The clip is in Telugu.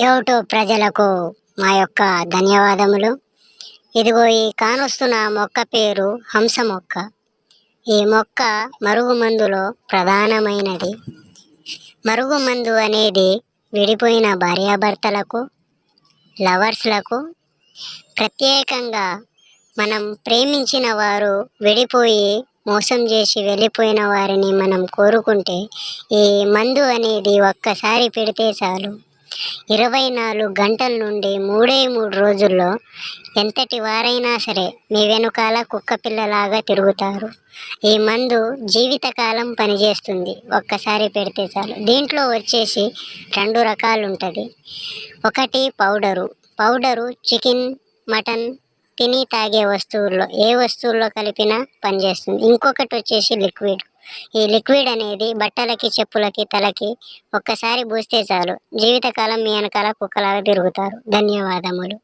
యూట్యూబ్ ప్రజలకు మా యొక్క ధన్యవాదములు. ఇదిగో ఈ కానొస్తున్న మొక్క పేరు హంస మొక్క. ఈ మొక్క మరుగుమందులో ప్రధానమైనది. మరుగుమందు అనేది విడిపోయిన భార్యాభర్తలకు, లవర్స్లకు, ప్రత్యేకంగా మనం ప్రేమించిన వారు విడిపోయి మోసం చేసి వెళ్ళిపోయిన వారిని మనం కోరుకుంటే ఈ మందు అనేది ఒక్కసారి పెడితే చాలు 24 గంటల నుండి 3 రోజుల్లో ఎంతటి వారైనా సరే మీ వెనుకాల కుక్క పిల్లలాగా తిరుగుతారు. ఈ మందు జీవితకాలం పనిచేస్తుంది. ఒక్కసారి పెడితే చాలు. దీంట్లో వచ్చేసి 2 రకాలు ఉంటుంది. ఒకటి పౌడరు చికెన్, మటన్ తిని తాగే వస్తువుల్లో ఏ వస్తువుల్లో కలిపినా పనిచేస్తుంది. ఇంకొకటి వచ్చేసి లిక్విడ్. ఈ లిక్విడ్ అనేది బట్టలకి, చెప్పులకి, తలకి ఒక్కసారి పూస్తే చాలు జీవితకాలం మీ వెనకాల కుక్కలాగా తిరుగుతారు. ధన్యవాదములు.